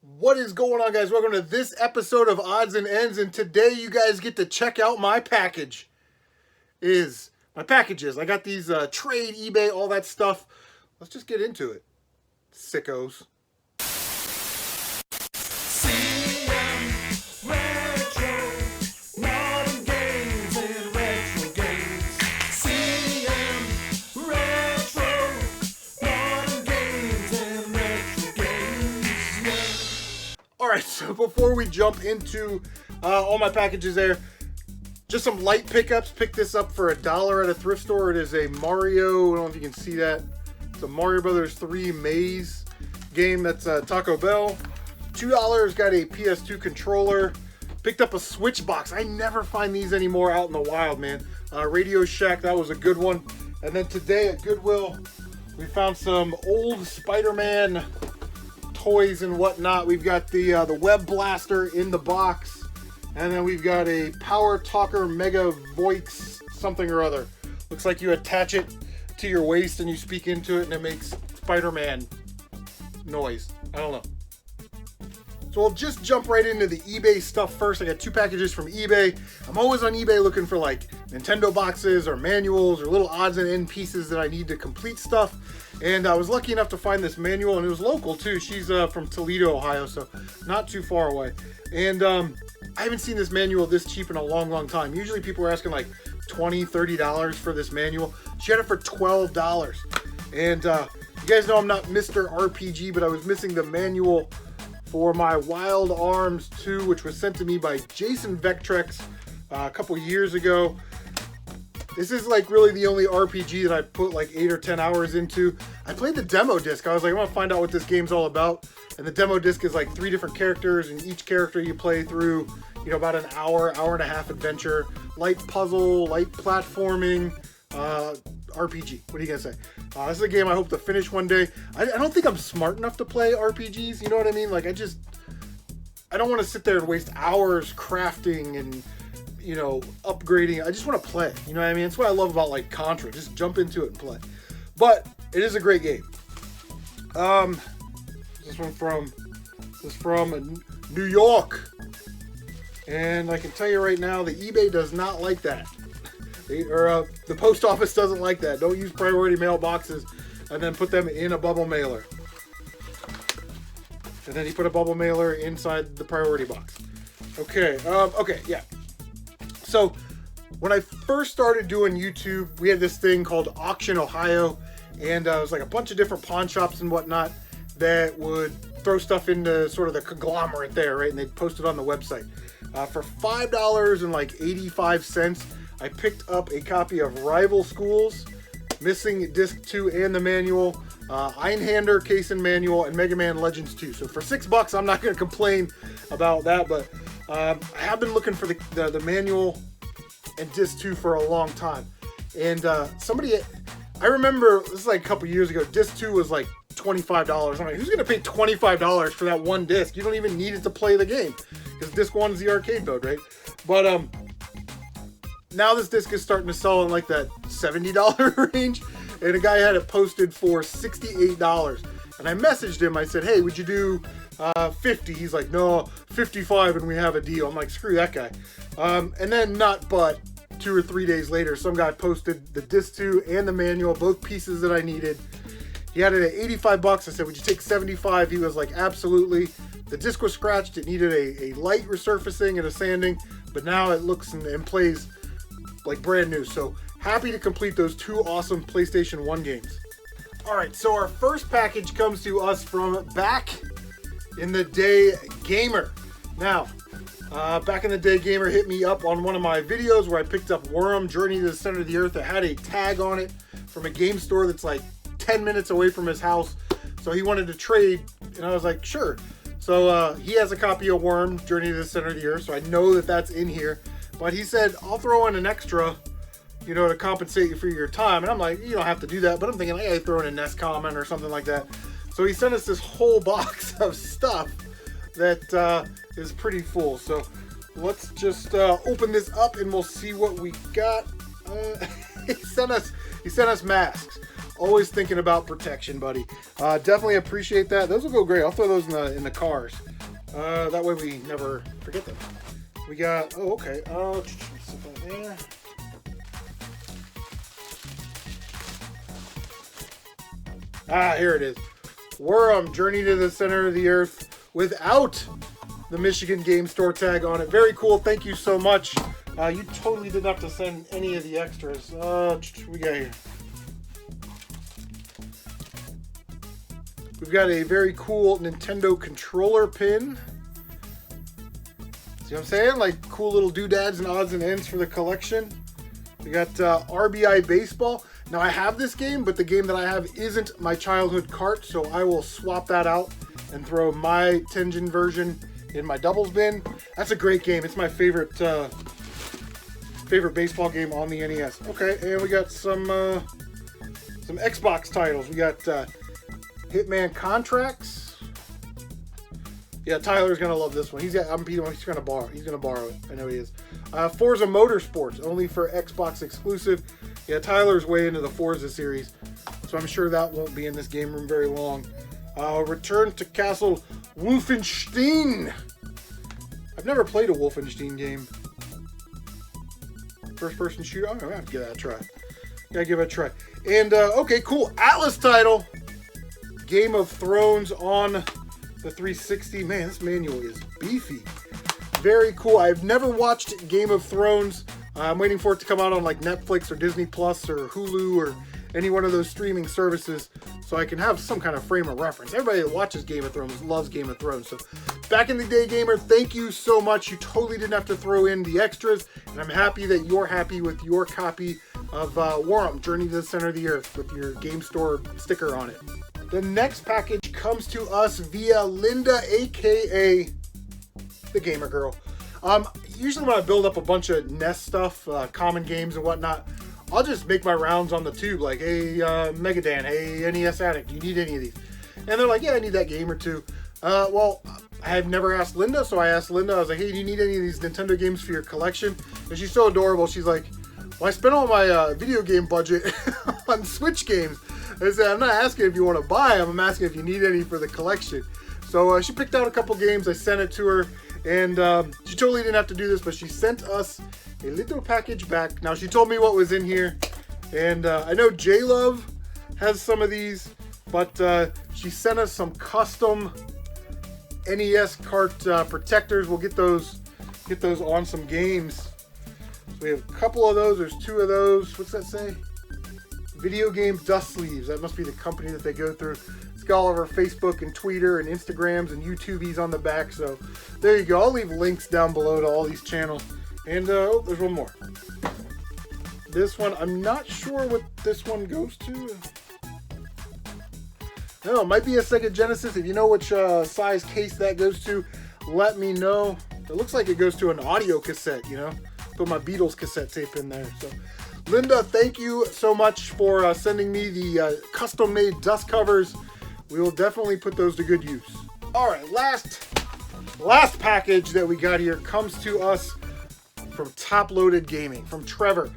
What is going on, guys? Welcome to this episode of Odds and Ends, and today you guys get to check out my packages. I got these trade, eBay, all that stuff. Let's just get into it, sickos. Alright, so before we jump into all my packages there, just some light pickups. Picked this up for $1 at a thrift store. It is a Mario, I don't know if you can see that. It's a Mario Brothers 3 Maze game. That's Taco Bell. $2, got a PS2 controller. Picked up a Switch box. I never find these anymore out in the wild, man. Radio Shack, that was a good one. And then today at Goodwill, we found some old Spider-Man toys and whatnot. We've got the Web Blaster in the box, and then we've got a Power Talker Mega Voice something or other. Looks like you attach it to your waist and you speak into it and it makes Spider-Man noise. I don't know. So we'll just jump right into the eBay stuff first. I got 2 packages from eBay. I'm always on eBay looking for like Nintendo boxes or manuals or little odds and end pieces that I need to complete stuff. And I was lucky enough to find this manual, and it was local too. She's from Toledo, Ohio, so not too far away. And I haven't seen this manual this cheap in a long time. Usually people are asking like $20, $30 for this manual. She had it for $12. And you guys know I'm not Mr. RPG, but I was missing the manual for my Wild Arms 2, which was sent to me by Jason Vectrex a couple years ago. This is like really the only RPG that I put like 8 or 10 hours into. I played the demo disc. I was like, I want to find out what this game's all about. And the demo disc is like 3 different characters, and each character you play through, you know, about an hour and a half adventure. Light puzzle, light platforming, RPG. What are you gonna say? This is a game I hope to finish one day. I don't think I'm smart enough to play RPGs. You know what I mean? Like I don't want to sit there and waste hours crafting and, you know, upgrading. I just want to play. You know what I mean? That's what I love about like Contra. Just jump into it and play. But it is a great game. This is from New York, and I can tell you right now, the eBay does not like that. The post office doesn't like that. Don't use priority mail boxes and then put them in a bubble mailer. And then you put a bubble mailer inside the priority box. Okay, yeah. So when I first started doing YouTube, we had this thing called Auction Ohio, and it was like a bunch of different pawn shops and whatnot that would throw stuff into sort of the conglomerate there, right? And they'd post it on the website. For $5.85, I picked up a copy of Rival Schools, missing disc 2 and the manual, Einhander case and manual, and Mega Man Legends 2. So for $6, I'm not going to complain about that, but I have been looking for the manual and disc 2 for a long time. And I remember, this is like a couple years ago, disc 2 was like $25. I'm like, who's going to pay $25 for that one disc? You don't even need it to play the game, because disc 1 is the arcade mode, right? But now this disc is starting to sell in like that $70 range, and a guy had it posted for $68. And I messaged him. I said, hey, would you do 50? He's like, no, 55, and we have a deal. I'm like, screw that guy. And then not but 2 or 3 days later, some guy posted the disc 2 and the manual, both pieces that I needed. He had it at $85. I said, would you take 75? He was like, absolutely. The disc was scratched. It needed a light resurfacing and a sanding, but now it looks and plays like brand new. So happy to complete those 2 awesome PlayStation 1 games. All right, so our first package comes to us from Back in the Day Gamer. Now, Back in the Day Gamer hit me up on one of my videos where I picked up Worm, Journey to the Center of the Earth, that had a tag on it from a game store that's like 10 minutes away from his house. So he wanted to trade, and I was like, sure. So he has a copy of Worm, Journey to the Center of the Earth, so I know that that's in here. But he said, I'll throw in an extra, you know, to compensate you for your time. And I'm like, you don't have to do that. But I'm thinking, hey, throw in a NES comment or something like that. So he sent us this whole box of stuff that is pretty full. So let's just open this up and we'll see what we got. He sent us masks. Always thinking about protection, buddy. Definitely appreciate that. Those will go great. I'll throw those in the cars. That way we never forget them. We got, oh, okay. There. Here it is. Worm, Journey to the Center of the Earth without the Michigan Game Store tag on it. Very cool. Thank you so much. You totally didn't have to send any of the extras. We got here. We've got a very cool Nintendo controller pin. See what I'm saying? Like cool little doodads and odds and ends for the collection. We got RBI Baseball. Now I have this game, but the game that I have isn't my childhood cart, so I will swap that out and throw my Tengen version in my doubles bin. That's a great game. It's my favorite favorite baseball game on the NES. Okay, and we got some Xbox titles. We got Hitman Contracts. Yeah, Tyler's gonna love this one. He's gonna borrow it. I know he is. Forza Motorsports, only for Xbox exclusive. Yeah, Tyler's way into the Forza series, so I'm sure that won't be in this game room very long. Return to Castle Wolfenstein. I've never played a Wolfenstein game. First-person shooter. I'm gonna have to give that a try. Gotta give it a try. And okay, cool. Atlas title. Game of Thrones on the 360. Man, this manual is beefy. Very cool. I've never watched Game of Thrones. I'm waiting for it to come out on like Netflix or Disney Plus or Hulu or any one of those streaming services so I can have some kind of frame of reference. Everybody that watches Game of Thrones loves Game of Thrones. So back in the day, gamer, thank you so much. You totally didn't have to throw in the extras, and I'm happy that you're happy with your copy of Worm, Journey to the Center of the Earth with your Game Store sticker on it. The next package comes to us via Linda, a.k.a. the Gamer Girl. Usually when I build up a bunch of NES stuff, common games and whatnot, I'll just make my rounds on the tube like, hey, Megadan, hey, NES Addict, do you need any of these? And they're like, yeah, I need that game or two. Well, I've never asked Linda, so I asked Linda, I was like, hey, do you need any of these Nintendo games for your collection? And she's so adorable. She's like, well, I spent all my video game budget on Switch games. I said, I'm not asking if you want to buy them, I'm asking if you need any for the collection. So she picked out a couple games, I sent it to her, and she totally didn't have to do this, but she sent us a little package back. Now, she told me what was in here, and I know J-Love has some of these, but she sent us some custom NES cart protectors. We'll get those on some games. So we have a couple of those. There's two of those. What's that say? Video Game Dust Sleeves. That must be the company that they go through. It's got all of our Facebook and Twitter and Instagrams and YouTubies on the back. So there you go. I'll leave links down below to all these channels. And oh, there's one more. This one, I'm not sure what this one goes to. No, it might be a Sega Genesis. If you know which size case that goes to, let me know. It looks like it goes to an audio cassette, you know. Put my Beatles cassette tape in there. So, Linda, thank you so much for sending me the custom-made dust covers. We will definitely put those to good use. All right, last package that we got here comes to us from TopLoaded Gaming, from Trevor.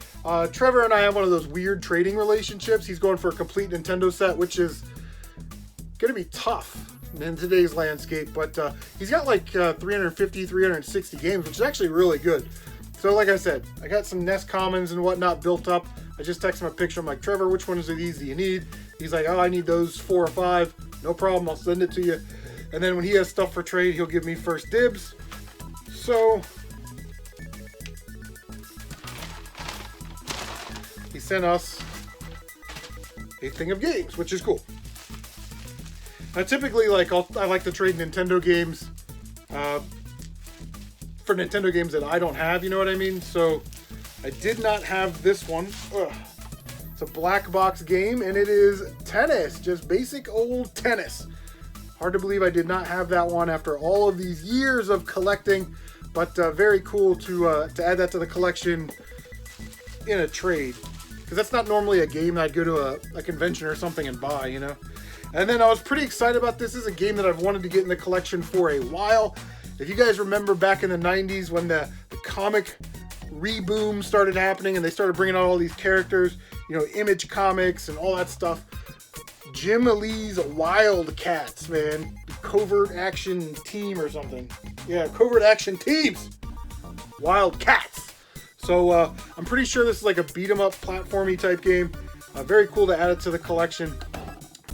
Trevor and I have one of those weird trading relationships. He's going for a complete Nintendo set, which is going to be tough in today's landscape, but he's got like 350, 360 games, which is actually really good. So like I said, I got some NES Commons and whatnot built up. I just texted him a picture. I'm like, Trevor, which ones of these do you need? He's like, oh, I need those 4 or 5. No problem, I'll send it to you. And then when he has stuff for trade, he'll give me first dibs. So he sent us a thing of games, which is cool. Now, typically, like I like to trade Nintendo games for Nintendo games that I don't have. You know what I mean? So I did not have this one. Ugh. It's a black box game, and it is tennis, just basic old tennis. Hard to believe I did not have that one after all of these years of collecting, but very cool to add that to the collection in a trade, because that's not normally a game I'd go to a convention or something and buy, you know. And then I was pretty excited about this. This is a game that I've wanted to get in the collection for a while. If you guys remember back in the 90s when the comic reboom started happening and they started bringing out all these characters, you know, Image Comics and all that stuff. Jim Lee's Wildcats, man. Covert Action Team or something. Yeah, Covert Action Teams. Wildcats. So I'm pretty sure this is like a beat 'em up platformy type game. Very cool to add it to the collection.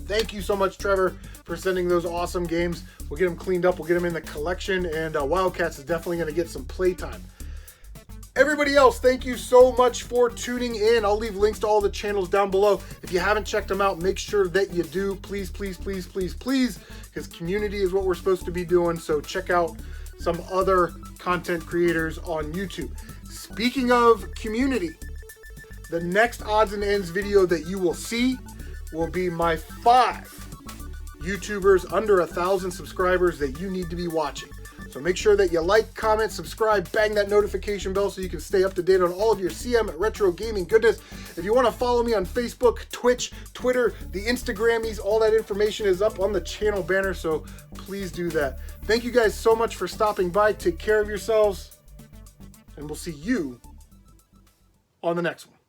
Thank you so much, Trevor, for sending those awesome games. We'll get them cleaned up. We'll get them in the collection, and Wildcats is definitely going to get some playtime. Everybody else, thank you so much for tuning in. I'll leave links to all the channels down below. If you haven't checked them out, make sure that you do. Please, please, please, please, please, because community is what we're supposed to be doing. So check out some other content creators on YouTube. Speaking of community, the next odds and ends video that you will see will be my 5 YouTubers under 1,000 subscribers that you need to be watching. So make sure that you like, comment, subscribe, bang that notification bell so you can stay up to date on all of your CM retro gaming goodness. If you want to follow me on Facebook, Twitch, Twitter, the Instagrammies, all that information is up on the channel banner, so please do that. Thank you guys so much for stopping by. Take care of yourselves, and we'll see you on the next one.